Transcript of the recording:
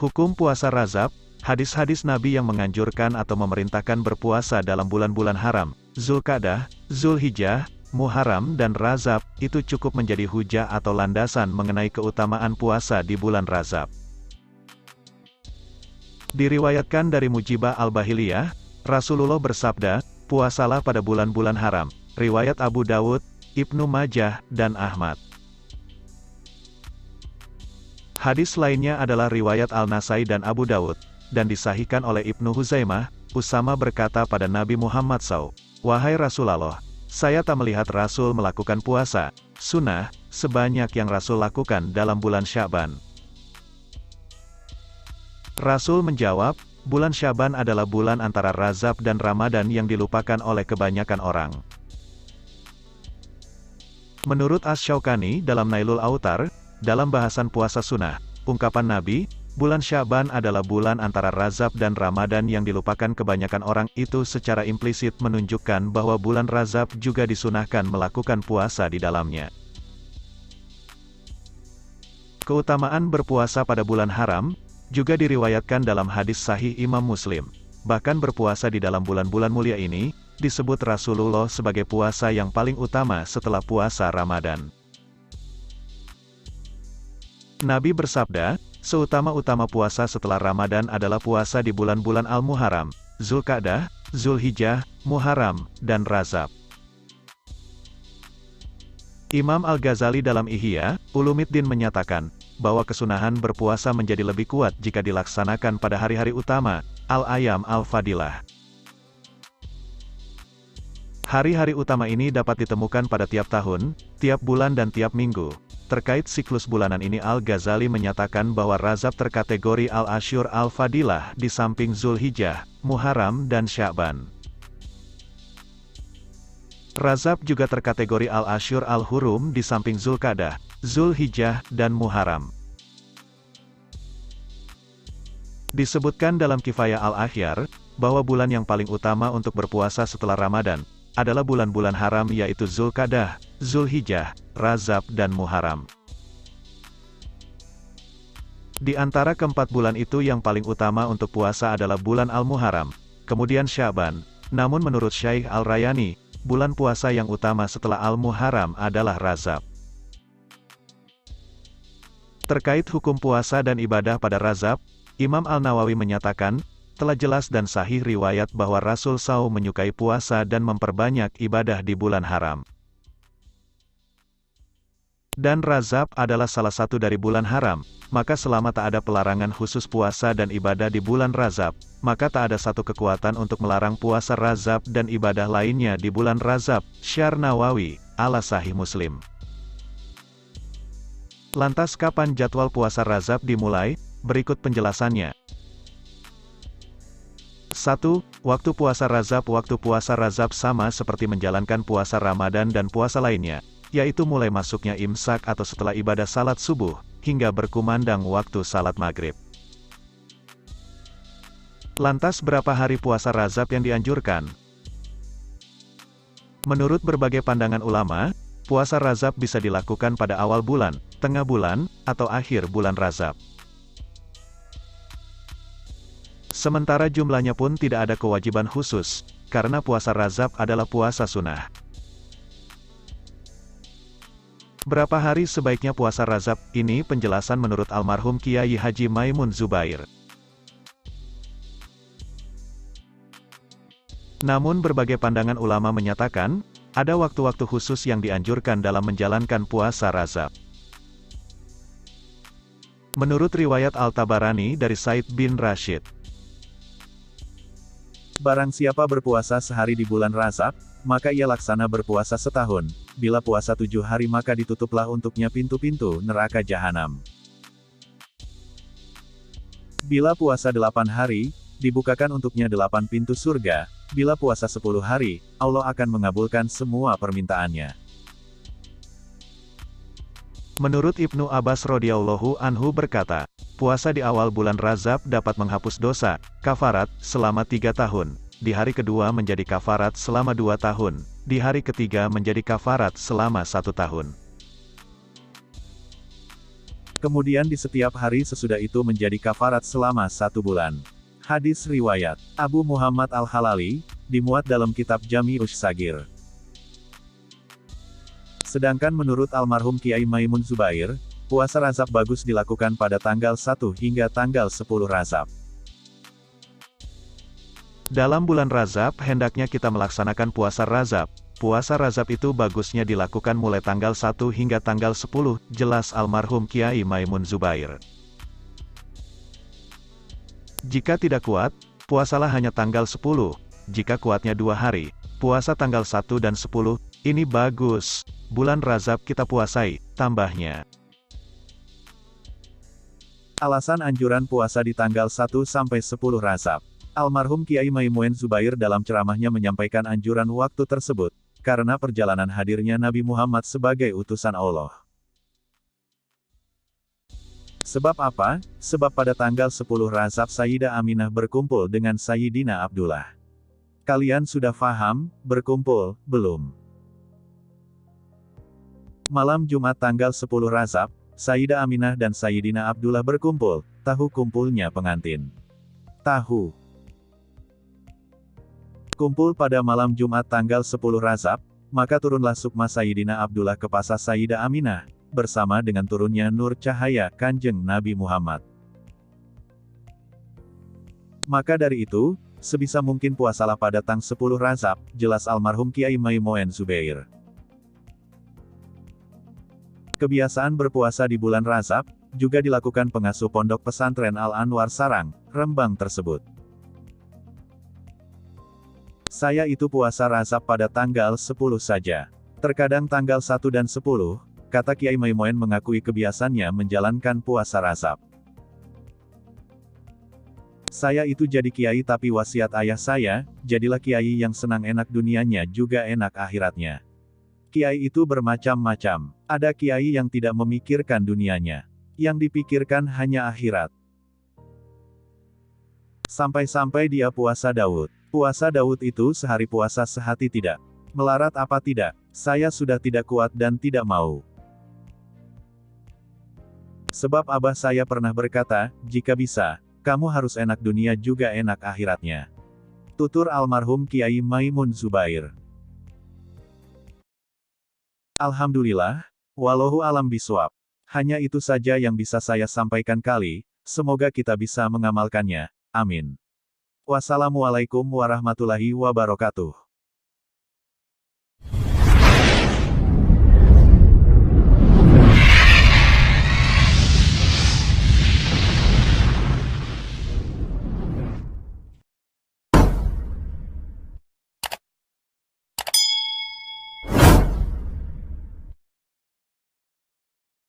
Hukum puasa Rajab, hadis-hadis Nabi yang menganjurkan atau memerintahkan berpuasa dalam bulan-bulan haram, Zulqa'dah, Zulhijjah, Muharram dan Rajab, itu cukup menjadi hujah atau landasan mengenai keutamaan puasa di bulan Rajab. Diriwayatkan dari Mujibah al-Bahiliyah, Rasulullah bersabda, puasalah pada bulan-bulan haram. Riwayat Abu Dawud, Ibnu Majah, dan Ahmad. Hadis lainnya adalah riwayat Al-Nasai dan Abu Dawud, dan disahihkan oleh Ibnu Huzaimah. Usama berkata pada Nabi Muhammad SAW, "Wahai Rasulullah, saya tak melihat Rasul melakukan puasa sunnah sebanyak yang Rasul lakukan dalam bulan Sya'ban." Rasul menjawab, bulan Sya'ban adalah bulan antara Rajab dan Ramadan yang dilupakan oleh kebanyakan orang. Menurut Asy-Syaukani dalam Nailul Autar, dalam bahasan puasa sunnah, ungkapan Nabi, bulan Sya'ban adalah bulan antara Rajab dan Ramadan yang dilupakan kebanyakan orang itu secara implisit menunjukkan bahwa bulan Rajab juga disunahkan melakukan puasa di dalamnya. Keutamaan berpuasa pada bulan haram, juga diriwayatkan dalam hadis sahih Imam Muslim. Bahkan berpuasa di dalam bulan-bulan mulia ini, disebut Rasulullah sebagai puasa yang paling utama setelah puasa Ramadan. Nabi bersabda, seutama-utama puasa setelah Ramadan adalah puasa di bulan-bulan Al-Muharram, Zulqa'dah, Zulhijjah, Muharram, dan Rajab. Imam Al-Ghazali dalam Ihya Ulumiddin menyatakan, bahwa kesunahan berpuasa menjadi lebih kuat jika dilaksanakan pada hari-hari utama, Al-Ayyam Al-Fadilah. Hari-hari utama ini dapat ditemukan pada tiap tahun, tiap bulan dan tiap minggu. Terkait siklus bulanan ini Al-Ghazali menyatakan bahwa Rajab terkategori Al-Ashur Al-Fadilah di samping Zulhijjah, Muharram dan Sya'ban. Rajab juga terkategori Al-Ashur Al-Hurum di samping Zulqa'dah, Zulhijjah dan Muharram. Disebutkan dalam Kifayah Al-Akhyar, bahwa bulan yang paling utama untuk berpuasa setelah Ramadan, adalah bulan-bulan haram yaitu Zulqa'dah, Zulhijjah, Rajab dan Muharram. Di antara keempat bulan itu yang paling utama untuk puasa adalah bulan Al-Muharram, kemudian Sya'ban. Namun menurut Syaikh Al-Rayani, bulan puasa yang utama setelah Al-Muharram adalah Rajab. Terkait hukum puasa dan ibadah pada Rajab, Imam Al-Nawawi menyatakan, telah jelas dan sahih riwayat bahwa Rasul SAW menyukai puasa dan memperbanyak ibadah di bulan haram. Dan Rajab adalah salah satu dari bulan haram, maka selama tak ada pelarangan khusus puasa dan ibadah di bulan Rajab, maka tak ada satu kekuatan untuk melarang puasa Rajab dan ibadah lainnya di bulan Rajab. Syarh Nawawi, ala Sahih Muslim. Lantas kapan jadwal puasa Rajab dimulai? Berikut penjelasannya. 1. Waktu puasa Rajab. Waktu puasa Rajab sama seperti menjalankan puasa Ramadan dan puasa lainnya, yaitu mulai masuknya imsak atau setelah ibadah salat subuh, hingga berkumandang waktu salat maghrib. Lantas berapa hari puasa Rajab yang dianjurkan? Menurut berbagai pandangan ulama, puasa Rajab bisa dilakukan pada awal bulan, tengah bulan, atau akhir bulan Rajab. Sementara jumlahnya pun tidak ada kewajiban khusus, karena puasa Rajab adalah puasa sunnah. Berapa hari sebaiknya puasa Rajab? Ini penjelasan menurut almarhum Kiai Haji Maimun Zubair. Namun berbagai pandangan ulama menyatakan, ada waktu-waktu khusus yang dianjurkan dalam menjalankan puasa Rajab. Menurut riwayat Al-Tabarani dari Said bin Rashid, barang siapa berpuasa sehari di bulan Rajab, maka ia laksana berpuasa setahun. Bila puasa 7 hari maka ditutuplah untuknya pintu-pintu neraka jahanam. Bila puasa 8 hari, dibukakan untuknya 8 pintu surga. Bila puasa 10 hari, Allah akan mengabulkan semua permintaannya. Menurut Ibnu Abbas radhiyallahu anhu berkata, puasa di awal bulan Rajab dapat menghapus dosa, kafarat, selama 3 tahun. Di hari kedua menjadi kafarat selama 2 tahun. Di hari ketiga menjadi kafarat selama 1 tahun. Kemudian di setiap hari sesudah itu menjadi kafarat selama 1 bulan. Hadis riwayat Abu Muhammad Al-Halali, dimuat dalam kitab Jami'us Sagir. Sedangkan menurut almarhum Kiai Maimun Zubair, puasa Rajab bagus dilakukan pada tanggal 1 hingga tanggal 10 Rajab. Dalam bulan Rajab hendaknya kita melaksanakan puasa Rajab. Puasa Rajab itu bagusnya dilakukan mulai tanggal 1 hingga tanggal 10, jelas almarhum Kiai Maimun Zubair. Jika tidak kuat, puasalah hanya tanggal 10. Jika kuatnya 2 hari, puasa tanggal 1 dan 10, ini bagus. Bulan Rajab kita puasai, tambahnya. Alasan anjuran puasa di tanggal 1 sampai 10 Rajab. Almarhum Kiai Maimun Zubair dalam ceramahnya menyampaikan anjuran waktu tersebut, karena perjalanan hadirnya Nabi Muhammad sebagai utusan Allah. Sebab apa? Sebab pada tanggal 10 Rajab Sayyidah Aminah berkumpul dengan Sayyidina Abdullah. Kalian sudah faham, berkumpul, belum? Malam Jumat tanggal 10 Rajab, Sayyidah Aminah dan Sayyidina Abdullah berkumpul, tahu kumpulnya pengantin. Tahu. Kumpul pada malam Jumat tanggal 10 Rajab, maka turunlah sukma Sayyidina Abdullah ke pasar Sayyidah Aminah, bersama dengan turunnya nur cahaya Kanjeng Nabi Muhammad. Maka dari itu, sebisa mungkin puasalah pada tang 10 Rajab, jelas almarhum Kiai Maimun Zubair. Kebiasaan berpuasa di bulan Rajab, juga dilakukan pengasuh pondok pesantren Al-Anwar Sarang, Rembang tersebut. Saya itu puasa Rajab pada tanggal 10 saja. Terkadang tanggal 1 dan 10, kata Kiai Maimun mengakui kebiasaannya menjalankan puasa Rajab. Saya itu jadi kiai tapi wasiat ayah saya, jadilah kiai yang senang enak dunianya juga enak akhiratnya. Kiai itu bermacam-macam. Ada kiai yang tidak memikirkan dunianya. Yang dipikirkan hanya akhirat. Sampai-sampai dia puasa Daud. Puasa Daud itu sehari puasa sehati tidak. Melarat apa tidak, saya sudah tidak kuat dan tidak mau. Sebab abah saya pernah berkata, jika bisa, kamu harus enak dunia juga enak akhiratnya. Tutur almarhum Kiai Maimun Zubair. Alhamdulillah, wallahu alam biswab. Hanya itu saja yang bisa saya sampaikan kali, semoga kita bisa mengamalkannya. Amin. Wassalamualaikum warahmatullahi wabarakatuh.